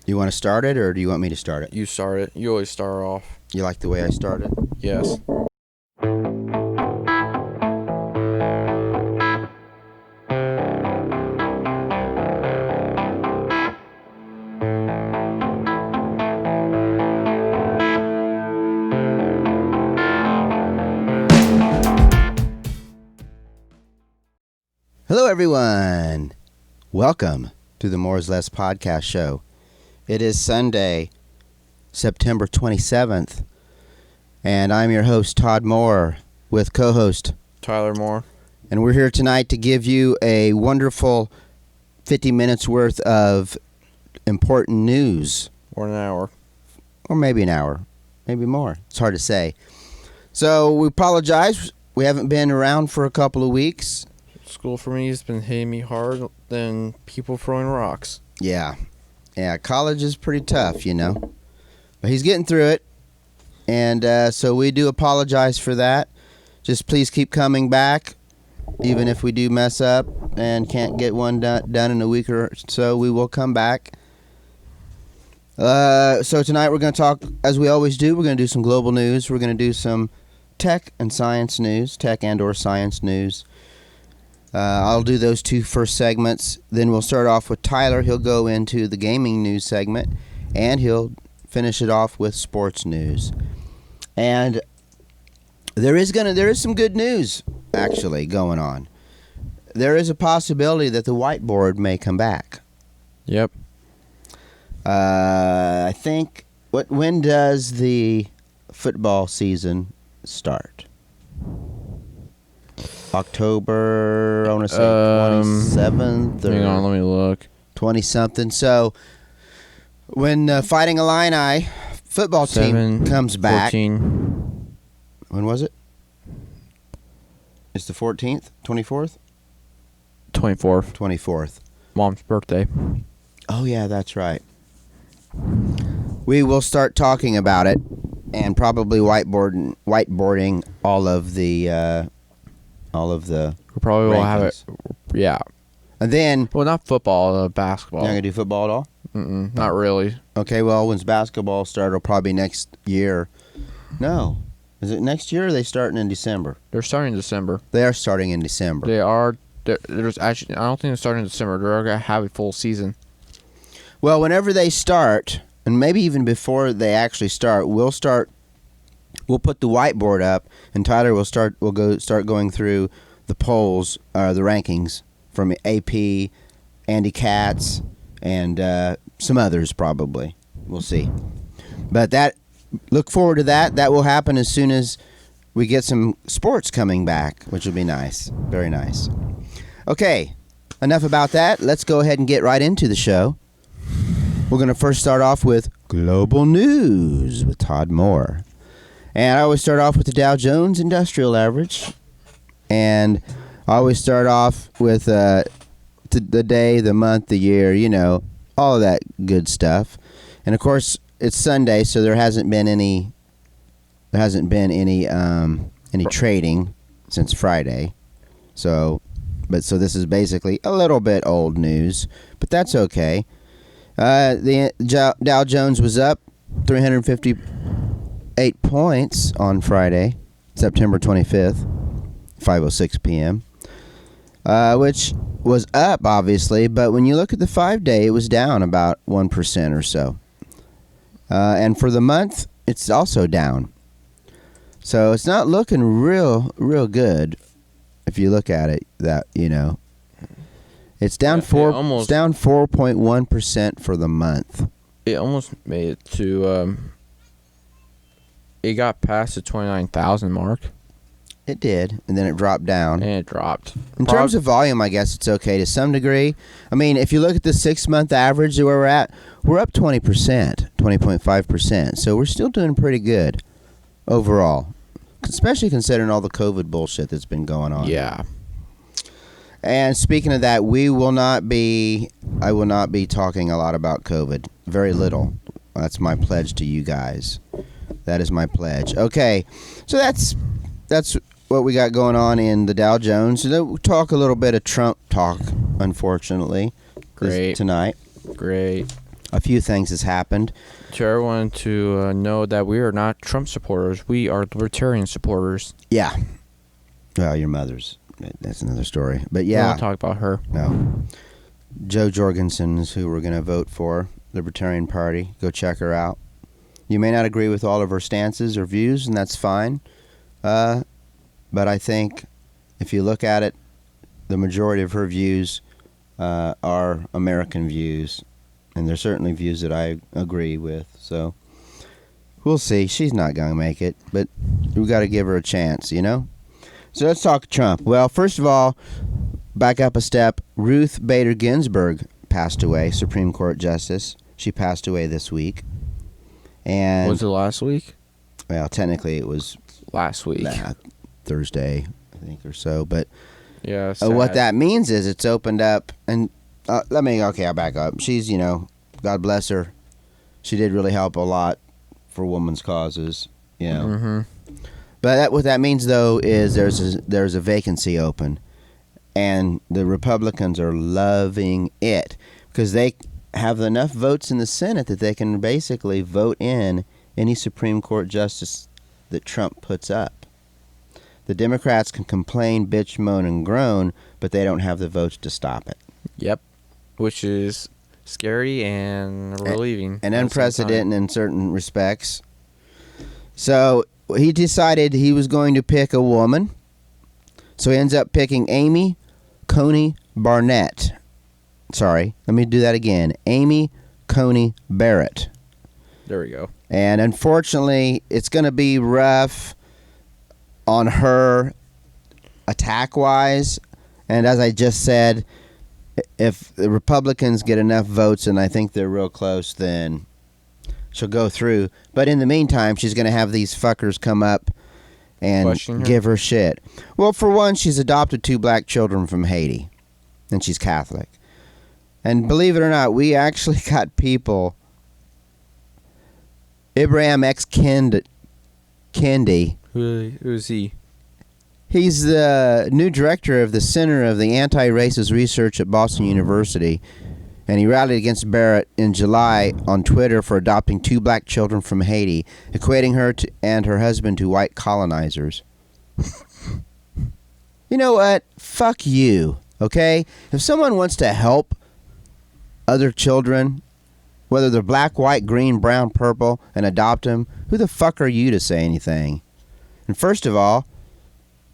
You want to start it, or do you want me to start it? You start it. You always start off. You like the way I start it? Yes. Hello, everyone. Welcome to the More is Less podcast show. It is Sunday, September 27th, and I'm your host, Todd Moore, with co-host Tyler Moore. And we're here tonight to give you a wonderful 50 minutes worth of important news. Or an hour. Or maybe an hour. Maybe more. It's hard to say. So we apologize. We haven't been around for a couple of weeks. School for me has been hitting me hard than people throwing rocks. Yeah, college is pretty tough, you know. But he's getting through it, and so we do apologize for that. Just please keep coming back, even if we do mess up and can't get one done in a week or so. We will come back. So tonight we're going to talk, as we always do, we're going to do some global news. We're going to do some tech and science news, tech and or science news. I'll do those two first segments. Then we'll start off with Tyler. He'll go into the gaming news segment, and he'll finish it off with sports news. And there is some good news actually going on. There is a possibility that the whiteboard may come back. Yep. I think when does the football season start? October, I want to say 27th. Hang on, let me look. 20-something. So, when Fighting Illini football team comes back. 14. When was it? It's the 14th? 24th? 24th. 24th. Mom's birthday. Oh, yeah, that's right. We will start talking about it and probably whiteboarding all of the We probably will have it. Yeah. And then... Well, not football, basketball. You're not going to do football at all? Not really. Okay, well, when's basketball start? It'll probably be next year. No. Is it next year or are they starting in December? They're starting in December. They are starting in December. They are. There's actually, I don't think they're starting in December. They're going to have a full season. Well, whenever they start, and maybe even before they actually start, we'll put the whiteboard up, and Tyler will start going through the polls, the rankings from AP, Andy Katz, and some others probably. We'll see. But look forward to that. That will happen as soon as we get some sports coming back, which will be nice. Very nice. Okay, enough about that. Let's go ahead and get right into the show. We're going to first start off with global news with Todd Moore. And I always start off with the Dow Jones Industrial Average. And I always start off with the day, the month, the year, you know, all of that good stuff. And of course, it's Sunday, so there hasn't been any trading since Friday. So this is basically a little bit old news, but that's okay. The Dow Jones was up 358 points on Friday, September 25th, 5:06 p.m., which was up, obviously, but when you look at the 5-day, it was down about 1% or so. And for the month, it's also down. So it's not looking real good if you look at it, that, you know. It's down it's down 4.1% for the month. It almost made it to it got past the 29,000 mark. It did, and then it dropped down. And it dropped. In terms of volume, I guess it's okay to some degree. I mean, if you look at the 6-month average where we're at, we're up 20%, 20.5%. So we're still doing pretty good overall, especially considering all the COVID bullshit that's been going on. Yeah. And speaking of that, I will not be talking a lot about COVID. Very little. That's my pledge to you guys. That is my pledge. Okay, so that's what we got going on in the Dow Jones. We'll talk a little bit of Trump talk, unfortunately, tonight. Great. a few things has happened. To everyone to know that we are not Trump supporters. We are libertarian supporters. Yeah. Well, your mother's. That's another story. But We yeah. won't talk about her. No. Joe Jorgensen is who we're going to vote for. Libertarian Party. Go check her out. You may not agree with all of her stances or views, and that's fine. But I think if you look at it, the majority of her views are American views. And they're certainly views that I agree with. So we'll see. She's not going to make it, but we got to give her a chance, you know? So let's talk Trump. Well, first of all, back up a step. Ruth Bader Ginsburg passed away, Supreme Court Justice. She passed away this week. And Was it last week? well, technically it was Last week. Thursday, I think, or so. But Yeah. what sad. that means is it's opened up, and I'll back up. She's, God bless her. She did really help a lot for women's causes, Mm-hmm. But what that means, though, is there's a vacancy open, and the Republicans are loving it because they have enough votes in the Senate that they can basically vote in any Supreme Court justice that Trump puts up. The Democrats can complain, bitch, moan, and groan, but they don't have the votes to stop it. Yep. Which is scary and relieving. And at the same unprecedented in certain respects. So he decided he was going to pick a woman. So he ends up picking Amy Coney Barnett. Sorry, let me do that again. Amy Coney Barrett. time. There we go. And unfortunately, it's going to be rough on her attack-wise. And as I just said, if the Republicans get enough votes, and I think they're real close, then she'll go through. But in the meantime, she's going to have these fuckers come up and Question her? give her shit. Well, for one, she's adopted 2 black children from Haiti, and she's Catholic. And believe it or not, we actually got people. Ibrahim X. Kendi. Who's he? He's the new director of the Center of the Anti-Racist Research at Boston University, and he rallied against Barrett in July on Twitter for adopting 2 black children from Haiti, equating her and her husband to white colonizers. You know what? Fuck you, okay? If someone wants to help other children, whether they're black, white, green, brown, purple, and adopt them, who the fuck are you to say anything? And first of all,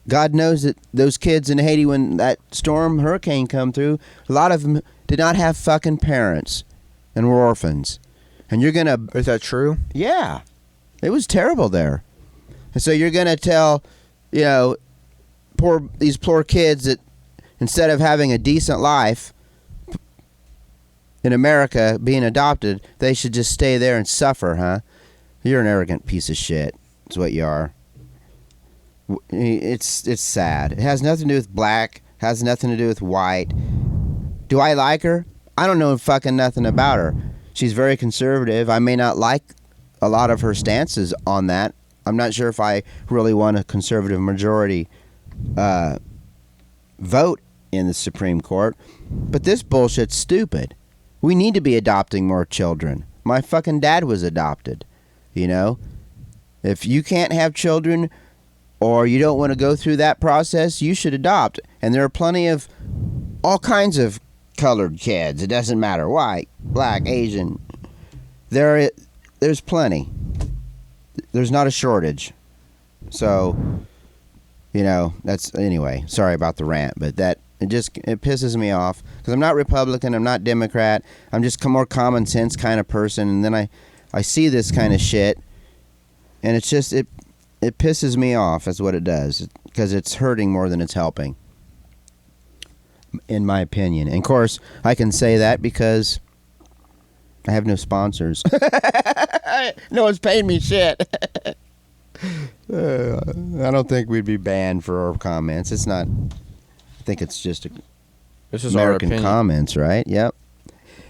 God knows that those kids in Haiti, when that hurricane come through, a lot of them did not have fucking parents and were orphans. And you're going to... Is that true? Yeah. It was terrible there. And so you're going to tell, these poor kids that instead of having a decent life in America being adopted, they should just stay there and suffer, huh? You're an arrogant piece of shit. That's what you are. It's sad. It has nothing to do with black. Has nothing to do with white. Do I like her? I don't know fucking nothing about her. She's very conservative. I may not like a lot of her stances on that. I'm not sure if I really want a conservative majority vote in the Supreme Court. But this bullshit's stupid. We need to be adopting more children. My fucking dad was adopted. If you can't have children, or you don't want to go through that process, you should adopt. And there are plenty of all kinds of colored kids. It doesn't matter. White, black, Asian. There's plenty. There's not a shortage. So, that's... Anyway, sorry about the rant, but it pisses me off. Because I'm not Republican, I'm not Democrat. I'm just a more common sense kind of person. And then I see this kind of shit. And it's just... It pisses me off, that's what it does, because it's hurting more than it's helping, in my opinion. And of course, I can say that because I have no sponsors. No one's paying me shit. I don't think we'd be banned for our comments. It's not. I think it's just This is American our opinion. comments, right? Yep.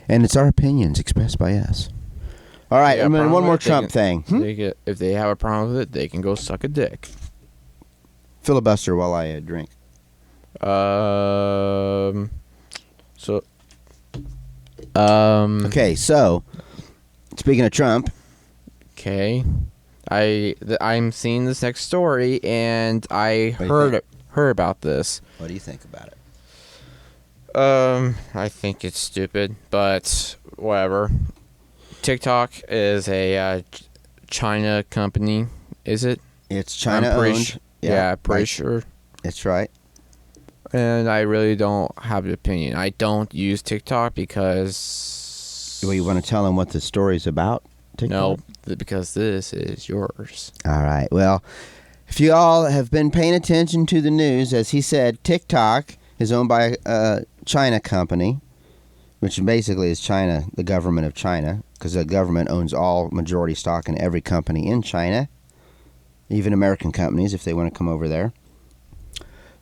And it's our opinions expressed by us. All right, and then one more Trump thing. If they have a problem with it, they can go suck a dick. Filibuster while I drink. So Okay, so speaking of Trump, Okay. I'm seeing this next story, and I What do you heard about this. what do you think about it? I think it's stupid, but whatever. TikTok is a China company, is it? It's China I'm pretty owned. su- yeah, pretty right. sure. That's right. And I really don't have an opinion. I don't use TikTok because Well, you want to tell them what the story's about? TikTok? no, because this is yours. All right. Well, if you all have been paying attention to the news, as he said, TikTok is owned by a China company, which basically is China, the government of China, because the government owns all majority stock in every company in China, even American companies if they want to come over there.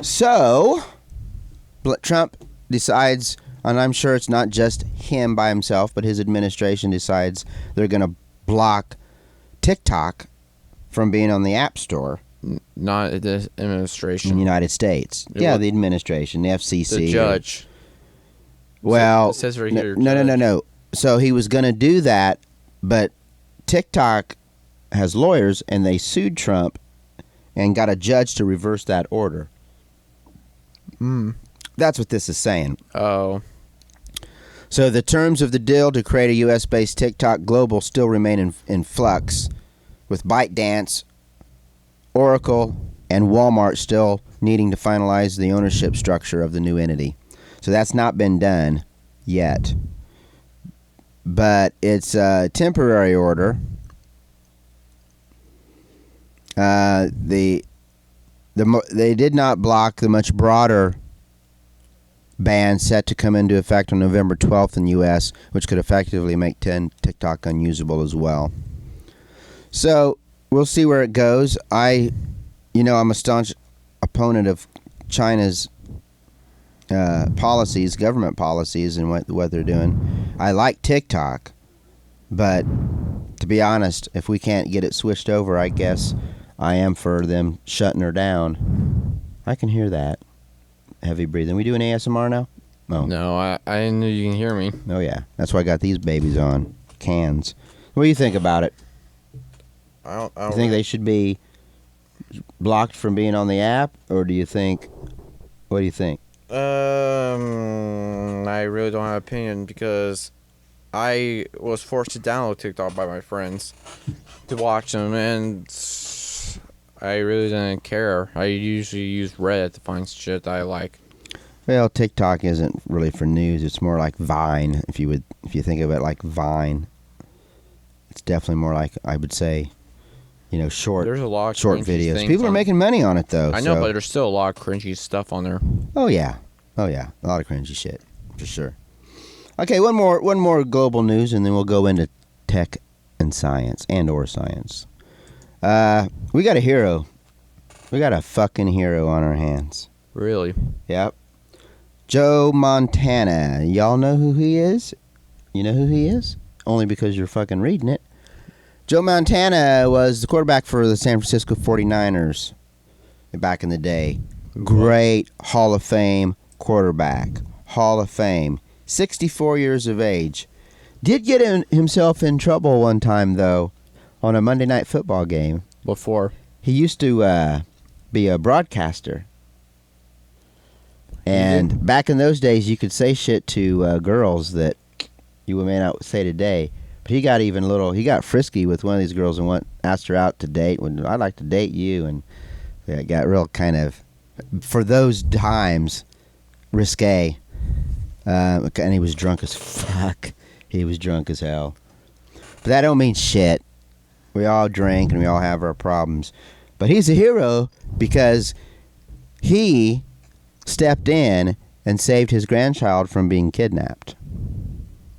So, Trump decides, and I'm sure it's not just him by himself, but his administration decides they're going to block TikTok from being on the App Store Not the in the administration. United States. It Yeah, wa- the administration, the FCC. The judge. Well, It says right no, here. no. So he was going to do that, but TikTok has lawyers, and they sued Trump and got a judge to reverse that order. That's what this is saying. Oh. So the terms of the deal to create a U.S.-based TikTok Global still remain in flux, with ByteDance, Oracle, and Walmart still needing to finalize the ownership structure of the new entity. So that's not been done yet. But it's a temporary order. They did not block the much broader ban set to come into effect on November 12th in the U.S., which could effectively make TikTok unusable as well. So we'll see where it goes. I'm a staunch opponent of China's policies, government policies, and what they're doing. I like TikTok, but to be honest, if we can't get it switched over, I guess I am for them shutting her down. I can hear that. Heavy breathing. We doing ASMR now? Oh. No, I didn't know you can hear me. Oh, yeah. That's why I got these babies on. Cans. What do you think about it? I You think they should be blocked from being on the app? Or do you think... What do you think? I really don't have an opinion because I was forced to download TikTok by my friends to watch them, and I really didn't care. I usually use Reddit to find shit that I like. Well, TikTok isn't really for news. It's more like Vine, if you think of it like Vine. It's definitely more like, I would say, short There's a lot of short cringy videos. things People are on- making money on it, though. I know, so- but there's still a lot of cringy stuff on there. Oh yeah, a lot of cringy shit for sure. Okay, one more global news, and then we'll go into tech and science or science. We got a hero. We got a fucking hero on our hands. Really? Yep. Joe Montana. Y'all know who he is? You know who he is? Only because you're fucking reading it. Joe Montana was the quarterback for the San Francisco 49ers back in the day. Great Hall of Fame quarterback. Hall of Fame. 64 years of age. Did get himself in trouble one time, though, on a Monday Night Football game. Before. He used to be a broadcaster. And back in those days, you could say shit to girls that you may not say today. But he got frisky with one of these girls and asked her out to date. I'd like to date you. And it got real kind of, for those times, risque. And he was drunk as fuck. He was drunk as hell. But that don't mean shit. We all drink and we all have our problems. But he's a hero because he stepped in and saved his grandchild from being kidnapped.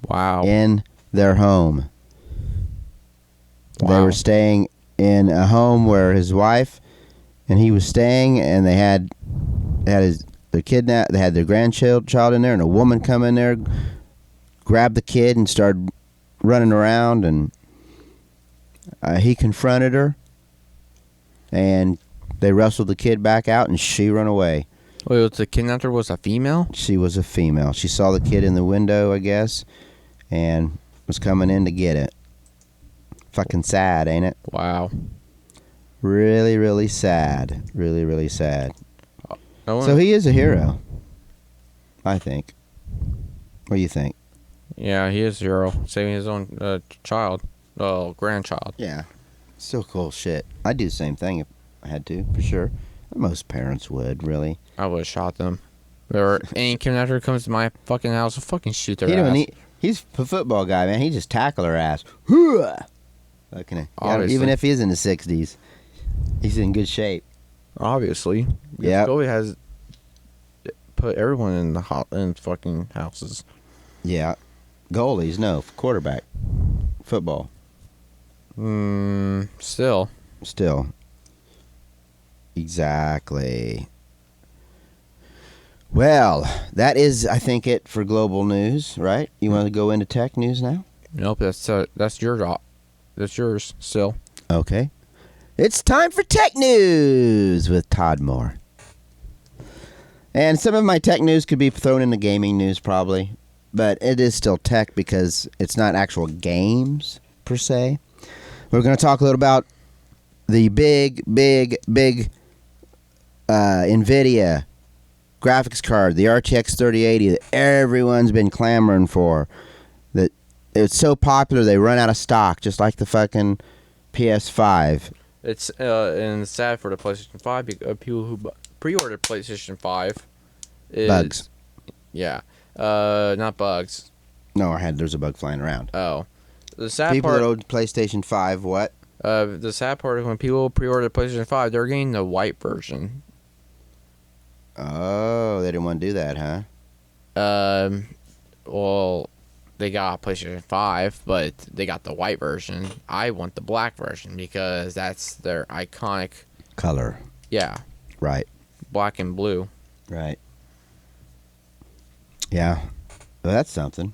Wow. In their home. They Wow. were staying in a home where his wife and he was staying, and they had their grandchild in there, and a woman come in there, grabbed the kid and started running around, and he confronted her, and they wrestled the kid back out, and she ran away. Wait, the kidnapper was a female? She was a female. She saw the kid in the window, I guess, and was coming in to get it. Fucking sad, ain't it? Wow. Really, really sad. Really, really sad. No one, So he is a hero, I think. What do you think? yeah, he is a hero, saving his own child, grandchild. Yeah. Still cool shit. I'd do the same thing if I had to, for sure. Most parents would, really. I would have shot them. Or any kidnapper comes to my fucking house, I'll fucking shoot their ass. He's a football guy, man. He just tackle her ass. Fucking, Obviously. even if he's in the 60s, he's in good shape. Obviously. Yeah. Kobe has put everyone in the in fucking houses. Yeah. Goalies, no. Quarterback. Football. Still. Exactly. Well, that is, I think, it for global news, right? You want to go into tech news now? Nope, that's your job. That's yours still. Okay. It's time for tech news with Todd Moore. And some of my tech news could be thrown into gaming news probably, but it is still tech because it's not actual games per se. We're going to talk a little about the big NVIDIA graphics card, the RTX 3080 that everyone's been clamoring for. That it's so popular they run out of stock, just like the fucking PS5. It's and sad for the PlayStation 5 because people who pre-ordered PlayStation 5 is Bugs. Yeah. Not bugs. No, there's a bug flying around. Oh. The sad People part that own PlayStation 5, what? the sad part is when people pre-order PlayStation 5, they're getting the white version. Oh, they didn't want to do that, huh? Well, they got PlayStation 5, but they got the white version. I want the black version because that's their iconic Color. Yeah. Right. Black and blue. Right. Yeah. Well, that's something.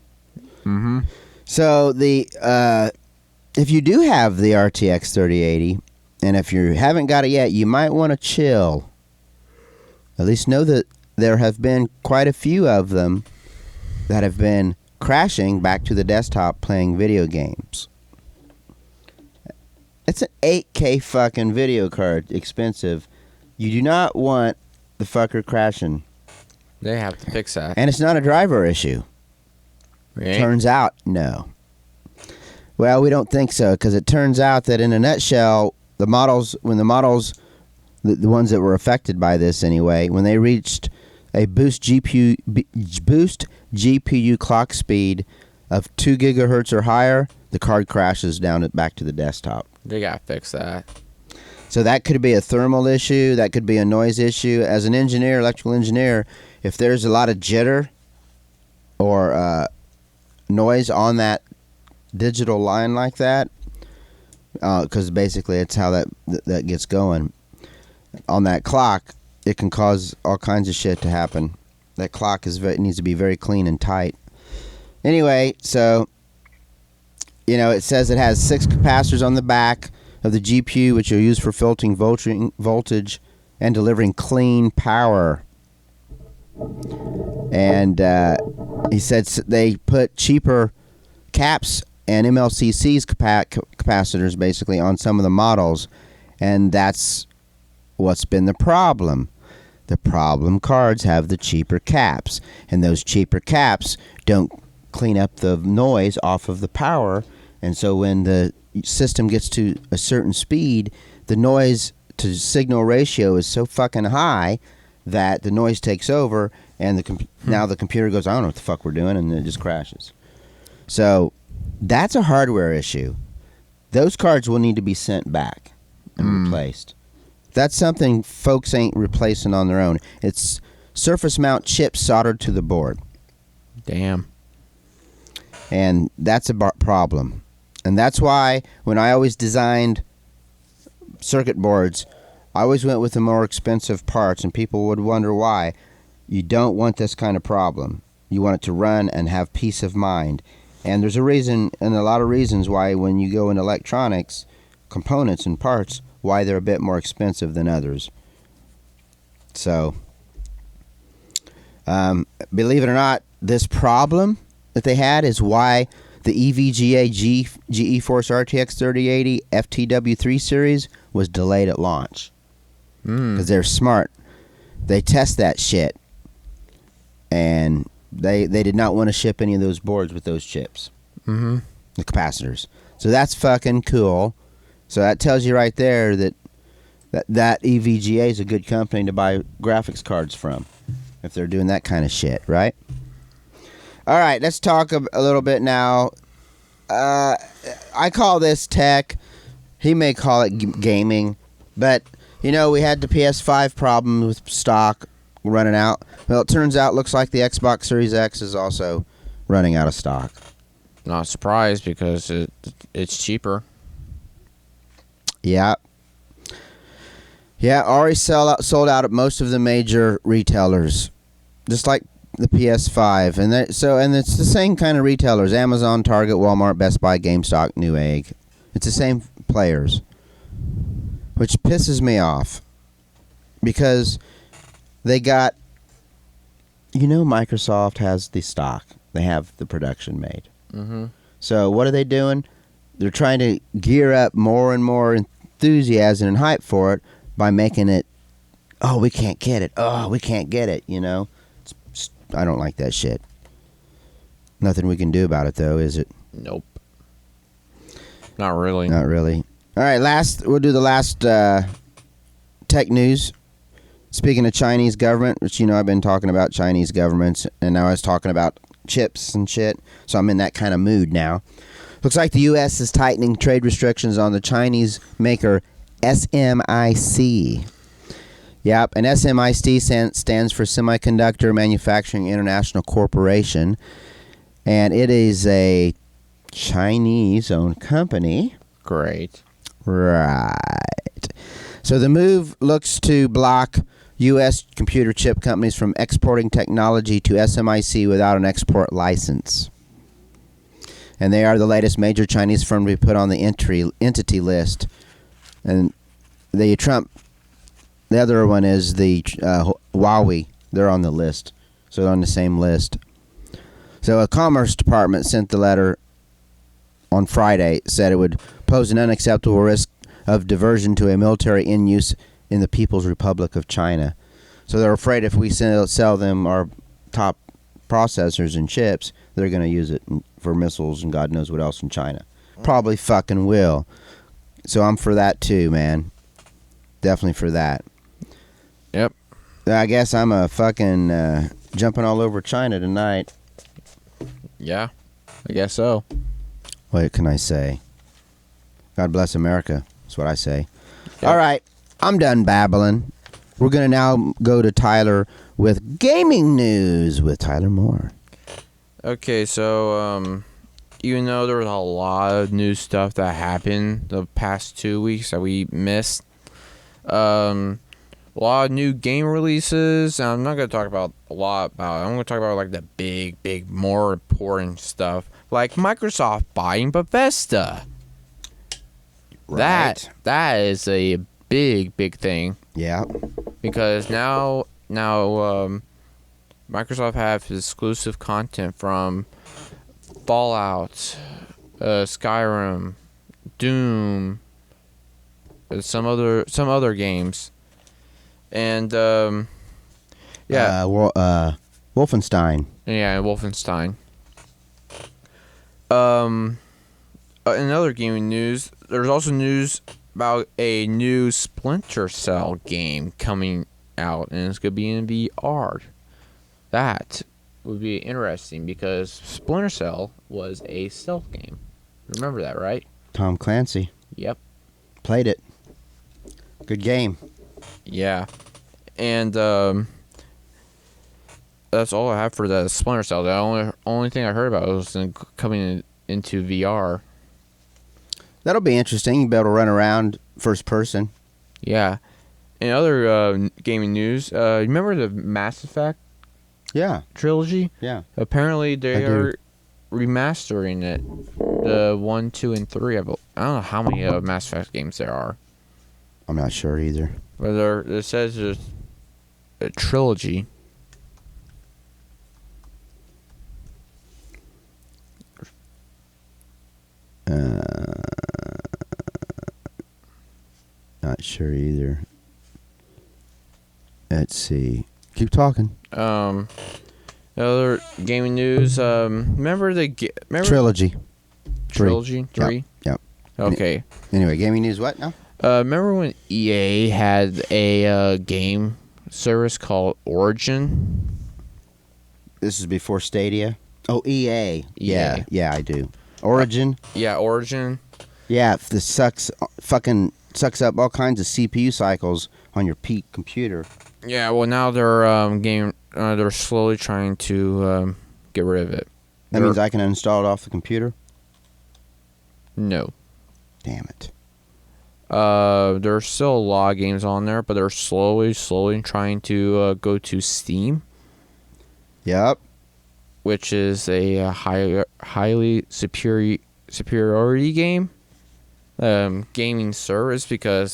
Mm-hmm. So if you do have the RTX 3080, and if you haven't got it yet, you might want to chill. At least know that there have been quite a few of them that have been crashing back to the desktop playing video games. It's an 8K fucking video card, expensive. You do not want the fucker crashing. They have to fix that. And it's not a driver issue. Right? Turns out, no. Well, we don't think so, because it turns out that in a nutshell, the ones that were affected by this anyway, when they reached a boost GPU clock speed of 2 gigahertz or higher, the card crashes down back to the desktop. They gotta fix that. So that could be a thermal issue, that could be a noise issue. As an engineer, electrical engineer, if there's a lot of jitter or noise on that digital line like that, because basically it's how that gets going on that clock, it can cause all kinds of shit to happen. That clock needs to be very clean and tight. Anyway, so it says it has 6 capacitors on the back of the GPU, which are used for filtering voltage and delivering clean power. And he said they put cheaper caps and MLCC's capacitors basically on some of the models, and that's what's been the problem. The problem cards have the cheaper caps, and those cheaper caps don't clean up the noise off of the power, and so when the system gets to a certain speed, the noise to signal ratio is so fucking high that the noise takes over, and now the computer goes, I don't know what the fuck we're doing, and it just crashes. So that's a hardware issue. Those cards will need to be sent back and replaced. That's something folks ain't replacing on their own. It's surface mount chips soldered to the board. Damn. And that's a problem. And that's why when I always designed circuit boards, I always went with the more expensive parts, and people would wonder why. You don't want this kind of problem. You want it to run and have peace of mind. And there's a reason, and a lot of reasons why when you go in electronics, components and parts, why they're a bit more expensive than others. So, believe it or not, this problem that they had is why the EVGA GeForce RTX 3080 FTW3 series was delayed at launch. Because they're smart. They test that shit. And they did not want to ship any of those boards with those chips. Mm-hmm. The capacitors. So that's fucking cool. So that tells you right there that EVGA is a good company to buy graphics cards from. If they're doing that kind of shit, right? All right, let's talk a little bit now. I call this tech. He may call it gaming. But, we had the PS5 problem with stock running out. Well, it turns out, looks like the Xbox Series X is also running out of stock. Not surprised because it's cheaper. Yeah. Yeah, already sold out at most of the major retailers. Just like the PS5, and it's the same kind of retailers: Amazon, Target, Walmart, Best Buy, GameStop, Newegg. It's the same players, which pisses me off because they got. Microsoft has the stock; they have the production made. Mm-hmm. So what are they doing? They're trying to gear up more and more enthusiasm and hype for it by making it. Oh, we can't get it. Oh, we can't get it. I don't like that shit. Nothing we can do about it, though, is it? Nope. Not really. Not really. All right, we'll do the last tech news. Speaking of Chinese government, which, I've been talking about Chinese governments, and now I was talking about chips and shit, so I'm in that kind of mood now. Looks like the U.S. is tightening trade restrictions on the Chinese maker SMIC. Yep, and SMIC stands for Semiconductor Manufacturing International Corporation, and it is a Chinese-owned company. Great. Right. So the move looks to block U.S. computer chip companies from exporting technology to SMIC without an export license. And they are the latest major Chinese firm to be put on the entity list. And the other one is the Huawei. They're on the list. So they're on the same list. So a Commerce Department sent the letter on Friday, said it would pose an unacceptable risk of diversion to a military in use in the People's Republic of China. So they're afraid if we sell them our top processors and chips, they're going to use it for missiles and God knows what else in China. Probably fucking will. So I'm for that too, man. Definitely for that. Yep. I guess I'm a fucking jumping all over China tonight. Yeah, I guess so. What can I say? God bless America. That's what I say. Yep. All right. I'm done babbling. We're going to now go to Tyler with gaming news with Tyler Moore. Okay, so, even though there was a lot of new stuff that happened the past 2 weeks that we missed, a lot of new game releases. I'm not going to talk about a lot about it. I'm going to talk about, like, the big, more important stuff, like Microsoft buying Bethesda. Right. That is a big thing. Yeah. Because now Microsoft have exclusive content from Fallout, Skyrim, Doom, some other games, and yeah, Wolfenstein. Yeah, Wolfenstein. In other gaming news, there's also news about a new Splinter Cell game coming out, and it's going to be in VR. That would be interesting because Splinter Cell was a stealth game. Remember that, right? Tom Clancy. Yep. Played it. Good game. Yeah. And that's all I have for the Splinter Cell. The only thing I heard about was coming into VR. That'll be interesting. You'll be able to run around first person. Yeah. In other gaming news, remember the Mass Effect trilogy? Yeah. Apparently they are remastering it. The 1, 2, and 3. I don't know how many Mass Effect games there are. I'm not sure either. But it says it's a trilogy. Not sure either. Let's see. Keep talking. Other gaming news. Remember Trilogy. Trilogy 3? Yep. Okay. Anyway, gaming news. What now? Remember when EA had a game service called Origin? This is before Stadia. Oh, EA. EA. Yeah, I do. Origin. Yeah, Origin. Yeah, this fucking sucks up all kinds of CPU cycles on your peak computer. Yeah, well now they're slowly trying to get rid of it. That means I can uninstall it off the computer? No. Damn it. There's still a lot of games on there, but they're slowly trying to go to Steam. Yep. Which is a highly superiority game, gaming service because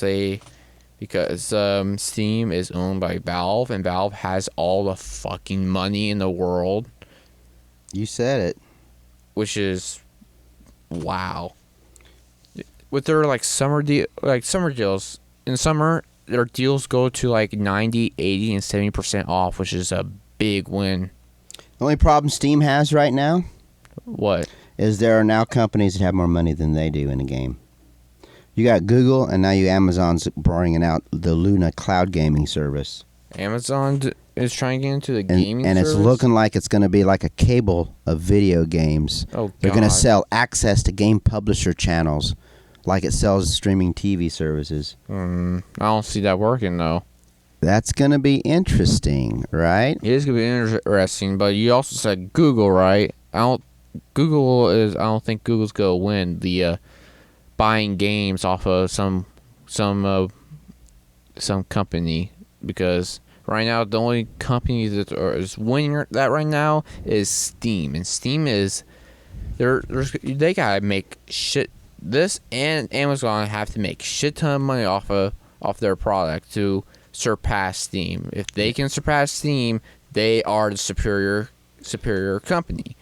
Steam is owned by Valve, and Valve has all the fucking money in the world. You said it. Which is, wow. With their summer deals in summer, their deals go to 90, 80, and 70% off, which is a big win. The only problem Steam has right now What? is there are now companies that have more money than they do in a game. You got Google, and now Amazon's bringing out the Luna cloud gaming service. Amazon is trying to get into the gaming and service? it's looking like it's going to be like a cable of video games. Oh, God. They're going to sell access to game publisher channels like it sells streaming TV services. I don't see that working, though. That's going to be interesting, right? It is going to be interesting, but you also said Google, right? I don't think Google's going to win the buying games off of some company, because right now the only company that is winning that right now is Steam, and Steam is they gotta make shit. This and Amazon have to make shit ton of money off their product to surpass Steam. If they can surpass Steam, they are the superior company.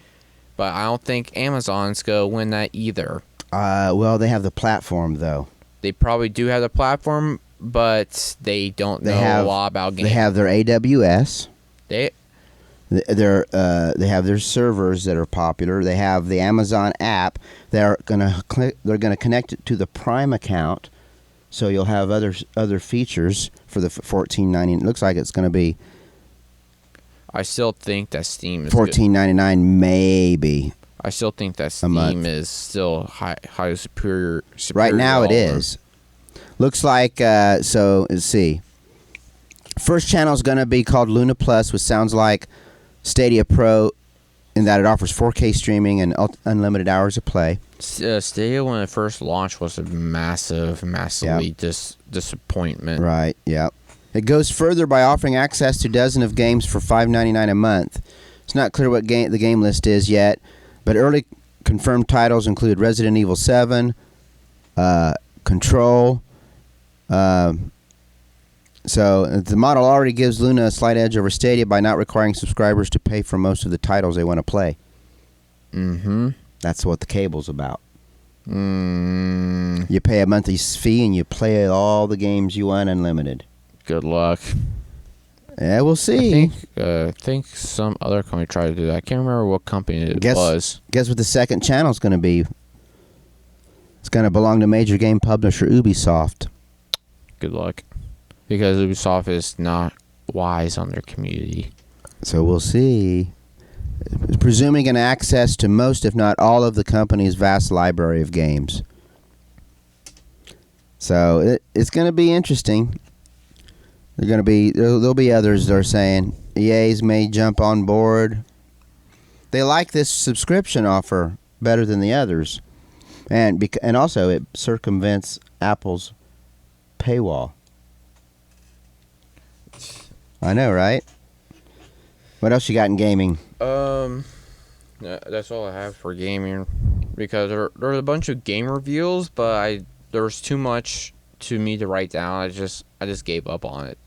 But I don't think Amazon's gonna win that either. Well, they have the platform though. They probably do have the platform, but they don't know a lot about games. They have their AWS. They have their servers that are popular. They have the Amazon app. They're gonna connect it to the Prime account, so you'll have other features for the $14.99. It looks like it's going to be. I still think that Steam is $14.99 maybe. I still think that Steam is still highly superior. Right now it is. Looks like so. Let's see. First channel is going to be called Luna Plus, which sounds like Stadia Pro, in that it offers 4K streaming and unlimited hours of play. Stadia, when it first launched, was a massively disappointment. Right. Yeah. It goes further by offering access to dozens of games for $5.99 a month. It's not clear what the game list is yet, but early confirmed titles include Resident Evil 7, Control. So the model already gives Luna a slight edge over Stadia by not requiring subscribers to pay for most of the titles they want to play. Mm-hmm. That's what the cable's about. You pay a monthly fee and you play all the games you want unlimited. Good luck. Yeah, we'll see. I think some other company tried to do that. I can't remember what company it was. Guess what the second channel's going to be? It's going to belong to major game publisher Ubisoft. Good luck. Because Ubisoft is not wise on their community. So we'll see. Presuming an access to most, if not all, of the company's vast library of games. So it's going to be interesting. There'll be others that are saying EA's may jump on board. They like this subscription offer better than the others, and also it circumvents Apple's paywall. I know, right? What else you got in gaming? That's all I have for gaming, because there's a bunch of game reveals, but there's too much to me to write down. I just gave up on it.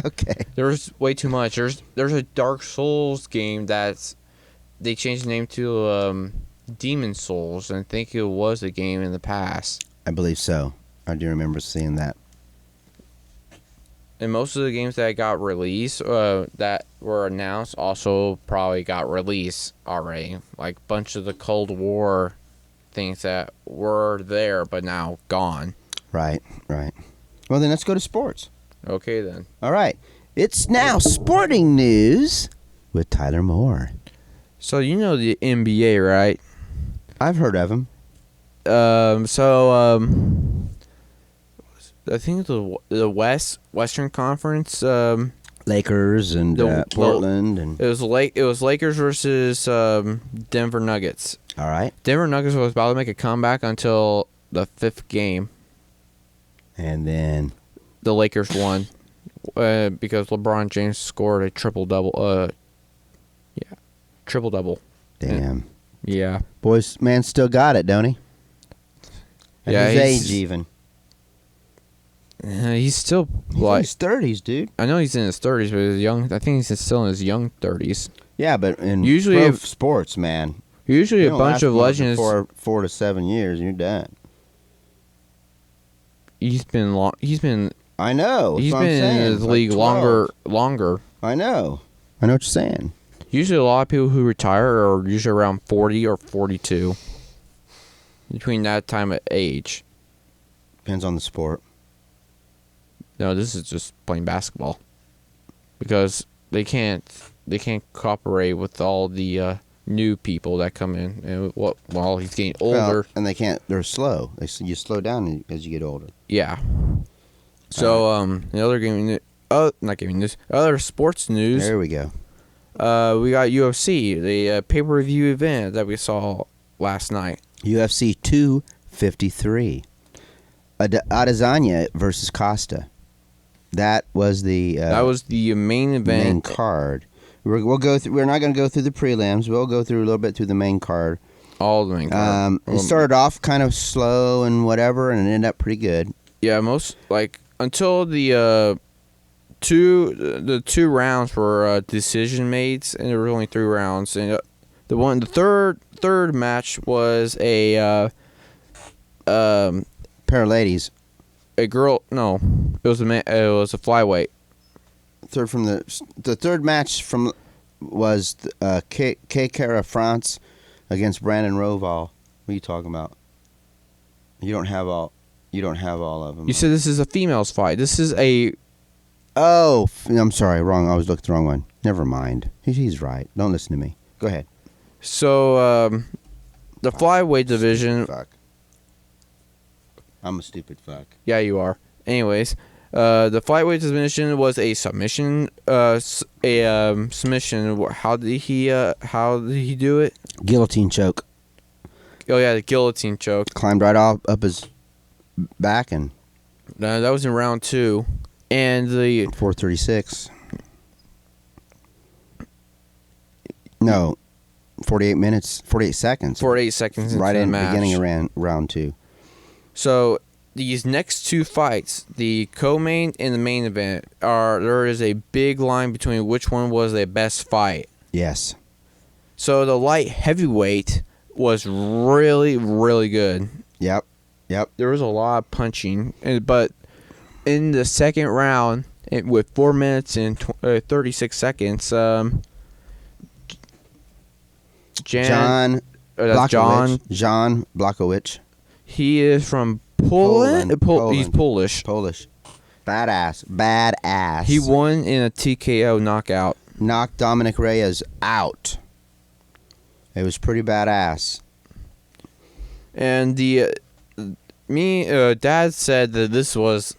Okay. There's way too much. There's a Dark Souls game they changed the name to Demon Souls, and I think it was a game in the past. I believe so. I do remember seeing that. And most of the games that got released, that were announced, also probably got released already. Like a bunch of the Cold War things that were there but now gone. Right. Well, then let's go to sports. Okay, then. All right. It's now sporting news with Tyler Moore. So you know the NBA, right? I've heard of him. I think the Western Conference. Lakers and Portland and. It was Lakers versus Denver Nuggets. All right. Denver Nuggets was about to make a comeback until the 5th game. And then The Lakers won because LeBron James scored a triple-double. Triple-double. Damn. Yeah. Boys, man, still got it, don't he? At his age, even. He's still He's in his 30s, dude. I know he's in his 30s, but he's young. I think he's still in his young 30s. Yeah, but in Usually pro if- sports, man, Usually you a don't bunch last of more than legends. 4 to 7 years, and you're done. He's been long. He's been I know. He's that's what I'm been saying. in the Like league 12. longer. I know what you're saying. Usually, a lot of people who retire are usually around 40 or 42. Between that time of age. Depends on the sport. No, this is just playing basketball. Because they can't cooperate with all the new people that come in, and while he's getting older. Well, and they can't. They're slow. You slow down as you get older. Yeah. So the other other sports news. There we go. We got UFC, the pay-per-view event that we saw last night. UFC 253. Adesanya versus Costa. That was the main event. main card. We'll go through. We're not going to go through the prelims. We'll go through a little bit through the main card. All the main card. It started off kind of slow and whatever, and it ended up pretty good. Yeah, until the two rounds were decision made, and there were only 3 rounds. And the third match was a Pair of ladies. a girl. No, it was a man. It was a flyweight. The third match was K. Kara France against Brandon Roval. What are you talking about? You don't have all of them. You said this is a females fight. This is a. Oh, I'm sorry. Wrong. I was looking at the wrong one. Never mind. He's right. Don't listen to me. Go ahead. So the flyweight division. Fuck. I'm a stupid fuck. Yeah, you are. Anyways, the flyweight division was a submission. Submission. How did he do it? Guillotine choke. Oh yeah, the guillotine choke. Climbed right up his back and. That was in round 2, and the 4:36. No, 48 minutes, 48 seconds. 48 seconds into right the in the match. beginning of round 2. So these next 2 fights, the co-main and the main event, there is a big line between which one was the best fight. Yes. So the light heavyweight was really, really good. Yep. There was a lot of punching, but in the second round, with 4 minutes and 36 seconds, John Blachowicz. He is from Poland. He's Polish. Badass. He won in a TKO knockout. Knocked Dominic Reyes out. It was pretty badass. And Dad said that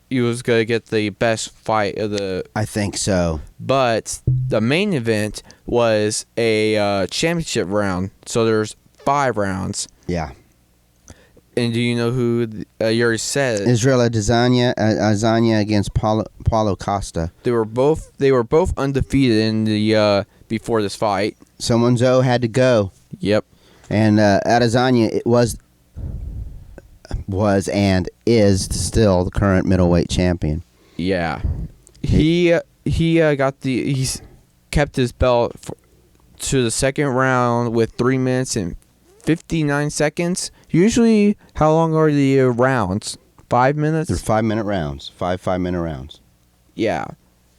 he was gonna get the best fight of the. I think so. But the main event was a championship round, so there's 5 rounds. Yeah. And do you know who you already said? Israel Adesanya against Paulo Costa. They were both undefeated in the before this fight. Someone's had to go. Yep. And Adesanya was and is still the current middleweight champion. Yeah. He's kept his belt to the second round with 3 minutes and 59 seconds. Usually, how long are the rounds? 5 minutes? They're 5-minute rounds. 5-minute rounds. Yeah.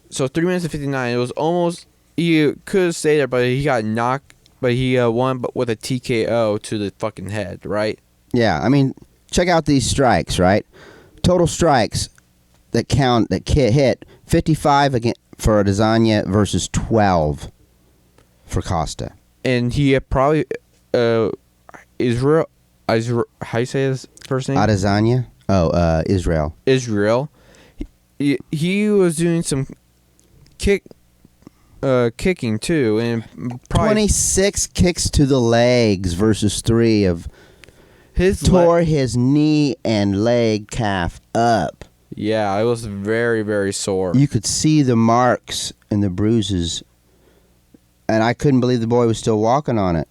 So 3 minutes and 59. It was almost. He could stay there, but he got knocked. But he won with a TKO to the fucking head, right? Yeah, I mean, check out these strikes, right? Total strikes that hit 55 again for Adesanya versus 12 for Costa. And he had probably Israel. How you say his first name? Adesanya? Oh, Israel. Israel. He was doing some kicking too, and probably 26 kicks to the legs versus 3 of his tore his knee and leg calf up. Yeah, it was very, very sore. You could see the marks and the bruises, and I couldn't believe the boy was still walking on it.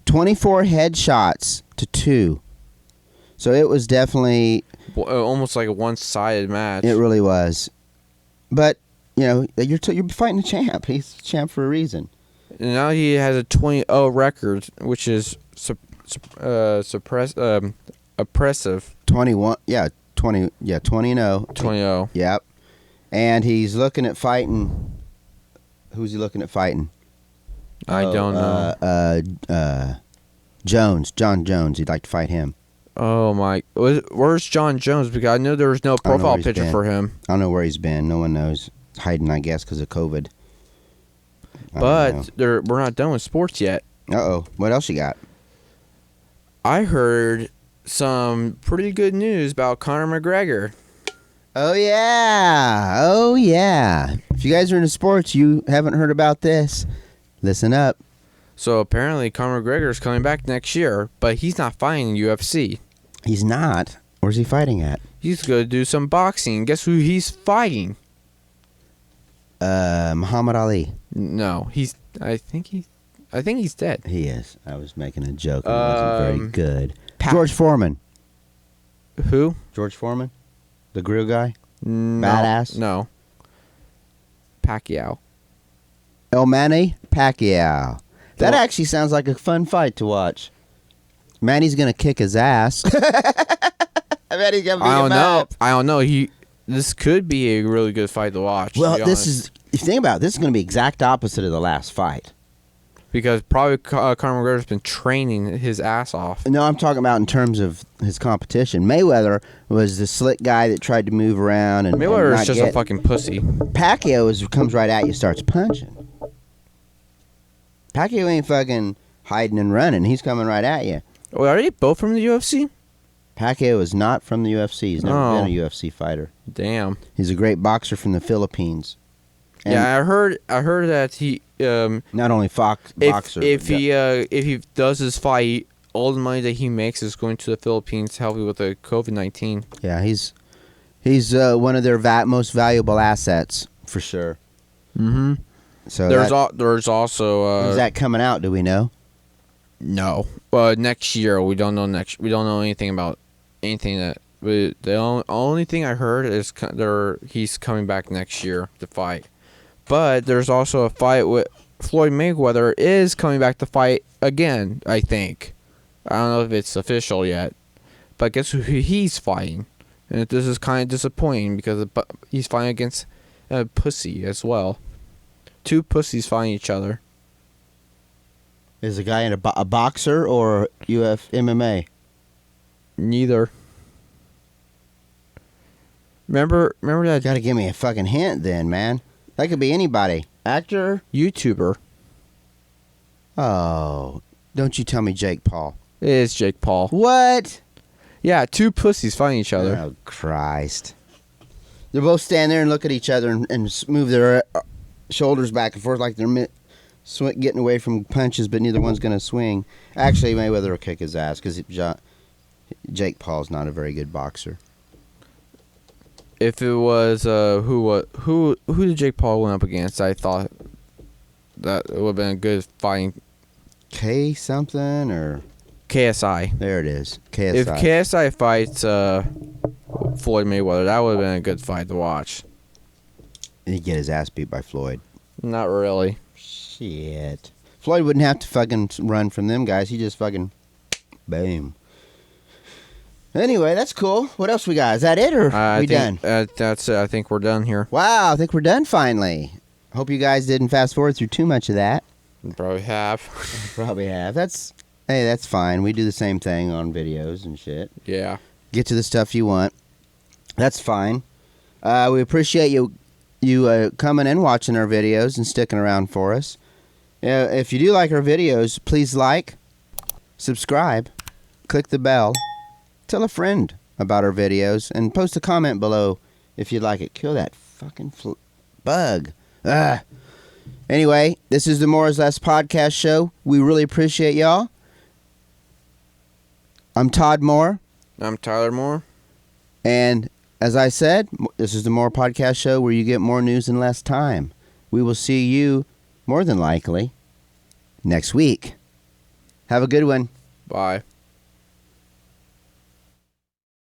24 headshots to 2. So it was definitely almost like a one-sided match. It really was. But you're fighting a champ. He's a champ for a reason. And now he has a 20-0 record, which is oppressive. 20-0. 20-0. Yep. And he's looking at fighting. Who's he looking at fighting? I don't know. John Jones. He'd like to fight him. Oh my! Where's John Jones? Because I know there was no profile picture for him. I don't know where he's been. No one knows. Hiding, I guess, because of COVID. But we're not done with sports yet. Uh-oh. What else you got? I heard some pretty good news about Conor McGregor. Oh, yeah. If you guys are into sports, you haven't heard about this, listen up. So apparently Conor McGregor is coming back next year, but he's not fighting in UFC. He's not? Where's he fighting at? He's going to do some boxing. Guess who he's fighting? Muhammad Ali. No, I think he's dead. He is. I was making a joke. It wasn't very good. Pat- George Foreman. Who? George Foreman? The grill guy? No, Badass? No. Pacquiao. El Manny Pacquiao. That actually sounds like a fun fight to watch. Manny's going to kick his ass. I bet he's going to be I don't know. This could be a really good fight to watch. Well, if you think about it, this is going to be exact opposite of the last fight. Because probably Conor McGregor's been training his ass off. No, I'm talking about in terms of his competition. Mayweather was the slick guy that tried to move around. And Mayweather is just a fucking pussy. Pacquiao comes right at you, starts punching. Pacquiao ain't fucking hiding and running. He's coming right at you. Well, are they both from the UFC? Pacquiao is not from the UFC. He's never been a UFC fighter. Damn. He's a great boxer from the Philippines. And yeah, I heard that he not only boxer. If he does his fight, all the money that he makes is going to the Philippines to help with the COVID-19. Yeah, he's one of their most valuable assets for sure. Mm-hmm. So there's also when's that coming out? Do we know? No. Next year. We don't know We don't know anything about anything that. The only thing I heard is he's coming back next year to fight. But there's also a fight with Floyd Mayweather is coming back to fight again, I think. I don't know if it's official yet. But guess who he's fighting? And this is kind of disappointing because he's fighting against a pussy as well. 2 pussies fighting each other. Is the guy in a boxer or MMA? Neither. Remember that? Got to give me a fucking hint then, man. That could be anybody. Actor? YouTuber. Oh, don't you tell me Jake Paul. It is Jake Paul. What? Yeah, 2 pussies fighting each other. Oh, Christ. They both stand there and look at each other and move their shoulders back and forth like they're getting away from punches, but neither one's going to swing. Actually, Mayweather will kick his ass because Jake Paul's not a very good boxer. If it was who did Jake Paul went up against? I thought that would have been a good fighting. K something or KSI. There it is. KSI. If KSI fights Floyd Mayweather, that would have been a good fight to watch. He'd get his ass beat by Floyd. Not really. Shit. Floyd wouldn't have to fucking run from them guys. He just fucking boom. Anyway, that's cool. What else we got? Is that it, or we done? That's it. I think we're done here. Wow, I think we're done finally. Hope you guys didn't fast forward through too much of that. You probably have. Probably have. That's fine. We do the same thing on videos and shit. Yeah. Get to the stuff you want. That's fine. We appreciate you coming and watching our videos and sticking around for us. If you do like our videos, please like, subscribe, click the bell, tell a friend about our videos, and post a comment below if you'd like it. Kill that fucking bug. Anyway, this is the More is Less podcast show. We really appreciate y'all. I'm Todd Moore. I'm Tyler Moore. And as I said, this is the More podcast show where you get more news in less time. We will see you, more than likely, next week. Have a good one. Bye.